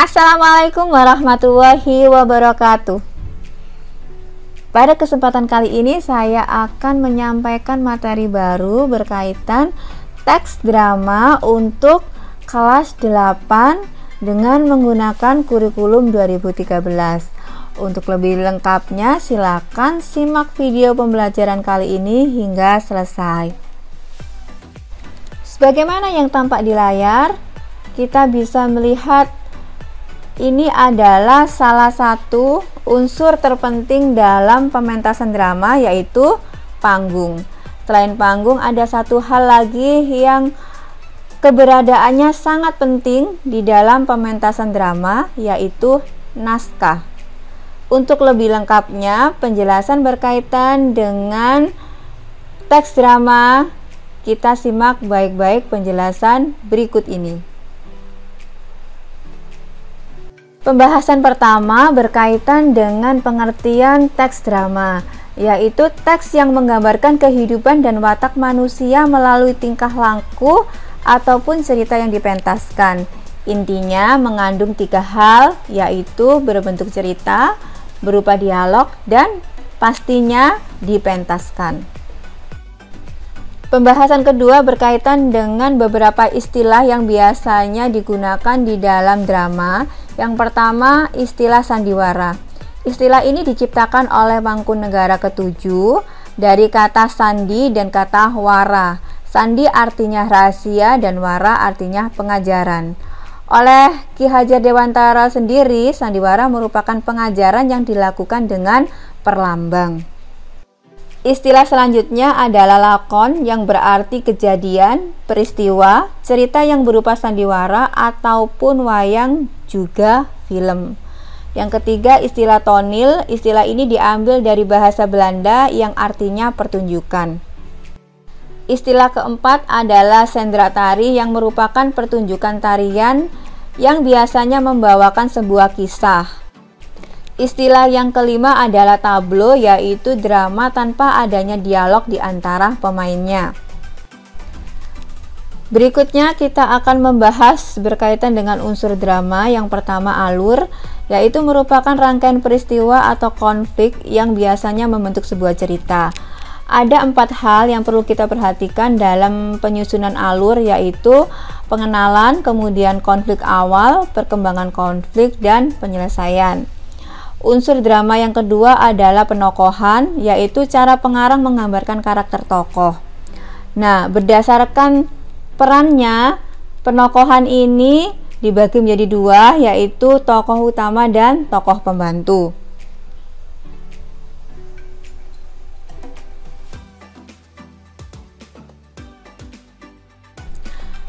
Assalamualaikum warahmatullahi wabarakatuh. Pada kesempatan kali ini saya akan menyampaikan materi baru berkaitan teks drama untuk kelas 8 dengan menggunakan kurikulum 2013. Untuk lebih lengkapnya silakan simak video pembelajaran kali ini hingga selesai. Sebagaimana yang tampak di layar, kita bisa melihat ini adalah salah satu unsur terpenting dalam pementasan drama, yaitu panggung. Selain panggung, ada satu hal lagi yang keberadaannya sangat penting di dalam pementasan drama, yaitu naskah. Untuk lebih lengkapnya, penjelasan berkaitan dengan teks drama, kita simak baik-baik penjelasan berikut ini. Pembahasan pertama berkaitan dengan pengertian teks drama, yaitu teks yang menggambarkan kehidupan dan watak manusia melalui tingkah laku ataupun cerita yang dipentaskan. Intinya mengandung 3 hal, yaitu berbentuk cerita, berupa dialog, dan pastinya dipentaskan. Pembahasan kedua berkaitan dengan beberapa istilah yang biasanya digunakan di dalam drama. Yang pertama, istilah sandiwara. Istilah ini diciptakan oleh Mangkunegara ke-7 dari kata sandi dan kata wara. Sandi artinya rahasia dan wara artinya pengajaran. Oleh Ki Hajar Dewantara sendiri, sandiwara merupakan pengajaran yang dilakukan dengan perlambang. Istilah selanjutnya adalah lakon, yang berarti kejadian, peristiwa, cerita yang berupa sandiwara ataupun wayang, juga film. Yang ketiga, istilah tonil. Istilah ini diambil dari bahasa Belanda yang artinya pertunjukan. Istilah keempat adalah sendratari, yang merupakan pertunjukan tarian yang biasanya membawakan sebuah kisah. Istilah yang kelima adalah tablo, yaitu drama tanpa adanya dialog di antara pemainnya. Berikutnya kita akan membahas berkaitan dengan unsur drama. Yang pertama, alur, yaitu merupakan rangkaian peristiwa atau konflik yang biasanya membentuk sebuah cerita. Ada 4 hal yang perlu kita perhatikan dalam penyusunan alur, yaitu pengenalan, kemudian konflik awal, perkembangan konflik, dan penyelesaian. Unsur drama yang kedua adalah penokohan, yaitu cara pengarang menggambarkan karakter tokoh. Nah, berdasarkan perannya, penokohan ini dibagi menjadi 2, yaitu tokoh utama dan tokoh pembantu.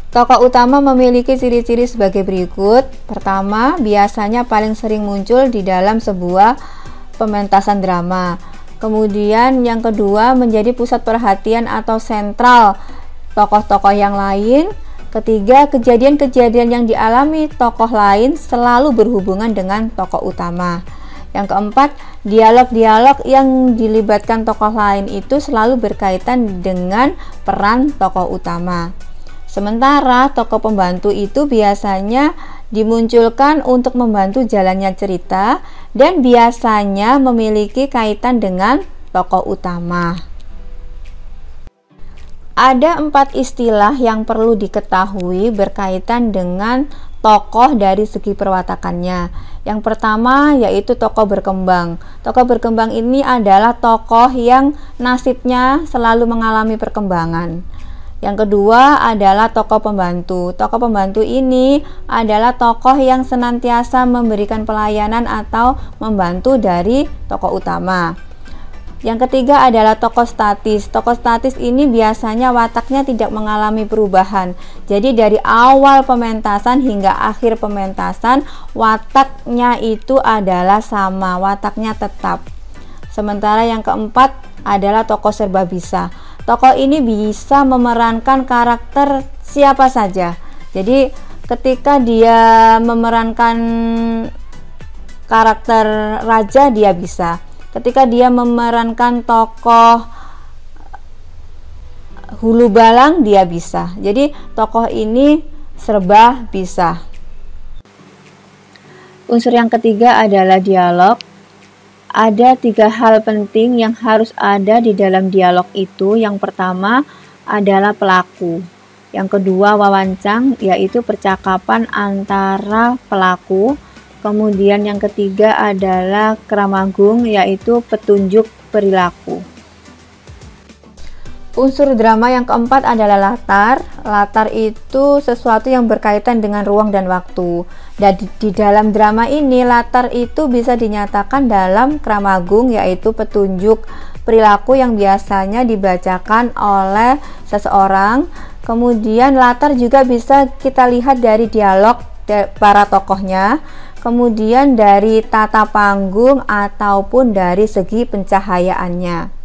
Tokoh utama memiliki ciri-ciri sebagai berikut. Pertama, biasanya paling sering muncul di dalam sebuah pementasan drama. Kemudian yang kedua, menjadi pusat perhatian atau sentral tokoh-tokoh yang lain. Ketiga, kejadian-kejadian yang dialami tokoh lain selalu berhubungan dengan tokoh utama. Yang keempat, dialog-dialog yang dilibatkan tokoh lain itu selalu berkaitan dengan peran tokoh utama. Sementara tokoh pembantu itu biasanya dimunculkan untuk membantu jalannya cerita dan biasanya memiliki kaitan dengan tokoh utama. Ada 4 istilah yang perlu diketahui berkaitan dengan tokoh dari segi perwatakannya. Yang pertama yaitu tokoh berkembang. Tokoh berkembang ini adalah tokoh yang nasibnya selalu mengalami perkembangan. Yang kedua adalah tokoh pembantu. Tokoh pembantu ini adalah tokoh yang senantiasa memberikan pelayanan atau membantu dari tokoh utama. Yang ketiga adalah tokoh statis. Tokoh statis ini biasanya wataknya tidak mengalami perubahan. Jadi dari awal pementasan hingga akhir pementasan, wataknya itu adalah sama, wataknya tetap. Sementara yang keempat adalah tokoh serba bisa. Tokoh ini bisa memerankan karakter siapa saja. Jadi ketika dia memerankan karakter raja, dia bisa. Ketika dia memerankan tokoh hulu balang, dia bisa. Jadi tokoh ini serba bisa. Unsur yang ketiga adalah dialog. Ada 3 hal penting yang harus ada di dalam dialog itu. Yang pertama adalah pelaku. Yang kedua wawancang, yaitu percakapan antara pelaku. Kemudian yang ketiga adalah kramagung, yaitu petunjuk perilaku. Unsur drama yang keempat adalah latar. Latar itu sesuatu yang berkaitan dengan ruang dan waktu. Dan di dalam drama ini latar itu bisa dinyatakan dalam kramagung, yaitu petunjuk perilaku yang biasanya dibacakan oleh seseorang. Kemudian latar juga bisa kita lihat dari dialog para tokohnya, kemudian dari tata panggung ataupun dari segi pencahayaannya.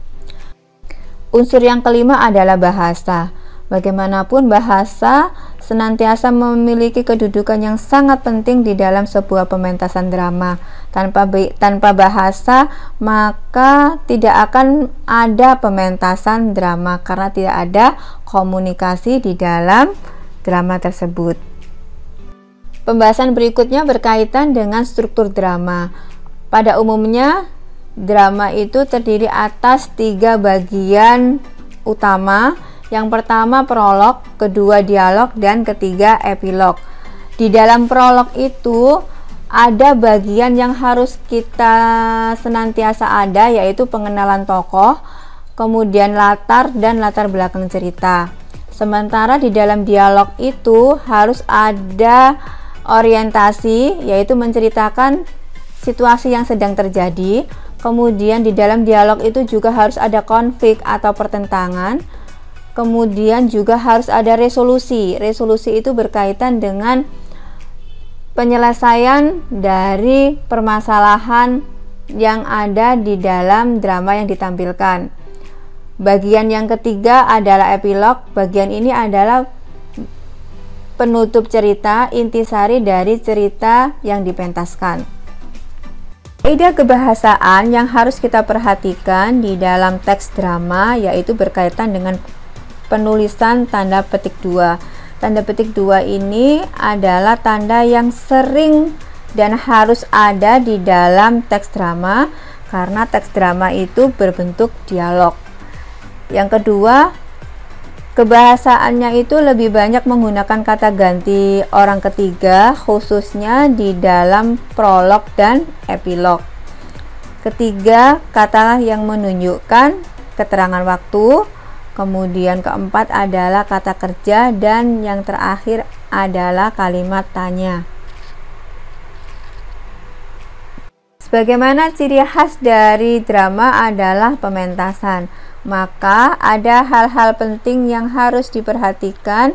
Unsur yang kelima adalah bahasa. Bagaimanapun bahasa senantiasa memiliki kedudukan yang sangat penting di dalam sebuah pementasan drama. Tanpa bahasa maka tidak akan ada pementasan drama karena tidak ada komunikasi di dalam drama tersebut. Pembahasan berikutnya berkaitan dengan struktur drama. Pada umumnya drama itu terdiri atas 3 bagian utama. Yang pertama prolog, kedua dialog, dan ketiga epilog. Di dalam prolog itu ada bagian yang harus kita senantiasa ada, yaitu pengenalan tokoh, kemudian latar dan latar belakang cerita. Sementara di dalam dialog itu harus ada orientasi, yaitu menceritakan situasi yang sedang terjadi. Kemudian di dalam dialog itu juga harus ada konflik atau pertentangan. Kemudian juga harus ada resolusi. Resolusi itu berkaitan dengan penyelesaian dari permasalahan yang ada di dalam drama yang ditampilkan. Bagian yang ketiga adalah epilog. Bagian ini adalah penutup cerita, intisari dari cerita yang dipentaskan. Kaidah kebahasaan yang harus kita perhatikan di dalam teks drama yaitu berkaitan dengan penulisan tanda petik 2. Tanda petik 2 ini adalah tanda yang sering dan harus ada di dalam teks drama karena teks drama itu berbentuk dialog. Yang kedua, kebahasaannya itu lebih banyak menggunakan kata ganti orang ketiga, khususnya di dalam prolog dan epilog. Ketiga, kata yang menunjukkan keterangan waktu. Kemudian keempat adalah kata kerja, dan yang terakhir adalah kalimat tanya. Sebagaimana ciri khas dari drama adalah pementasan, maka ada hal-hal penting yang harus diperhatikan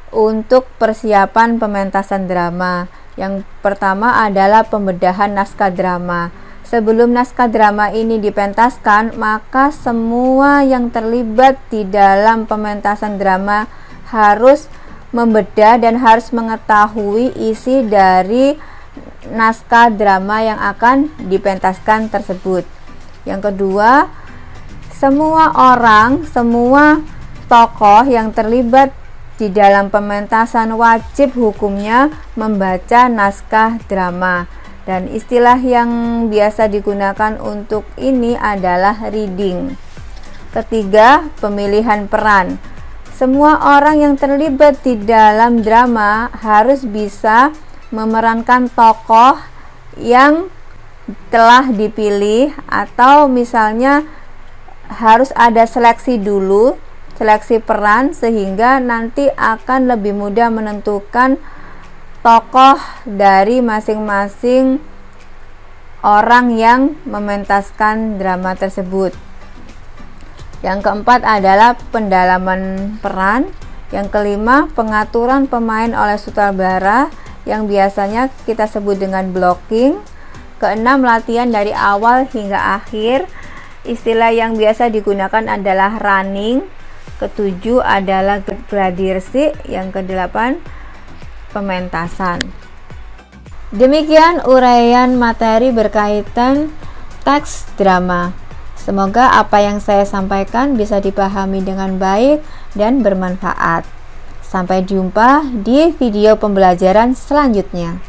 untuk persiapan pementasan drama. Yang pertama adalah pembedahan naskah drama. Sebelum naskah drama ini dipentaskan, maka semua yang terlibat di dalam pementasan drama harus membedah dan harus mengetahui isi dari naskah drama yang akan dipentaskan tersebut. Yang kedua, semua orang, semua tokoh yang terlibat di dalam pementasan wajib hukumnya membaca naskah drama. Dan istilah yang biasa digunakan untuk ini adalah reading. Ketiga, pemilihan peran. Semua orang yang terlibat di dalam drama harus bisa memerankan tokoh yang telah dipilih, atau misalnya harus ada seleksi dulu, seleksi peran, sehingga nanti akan lebih mudah menentukan tokoh dari masing-masing orang yang mementaskan drama tersebut. Yang keempat adalah pendalaman peran. Yang kelima, pengaturan pemain oleh sutradara yang biasanya kita sebut dengan blocking. Keenam, latihan dari awal hingga akhir. Istilah yang biasa digunakan adalah running. Ketujuh adalah gladiresik. Yang kedelapan, pementasan. Demikian uraian materi berkaitan teks drama. Semoga apa yang saya sampaikan bisa dipahami dengan baik dan bermanfaat. Sampai jumpa di video pembelajaran selanjutnya.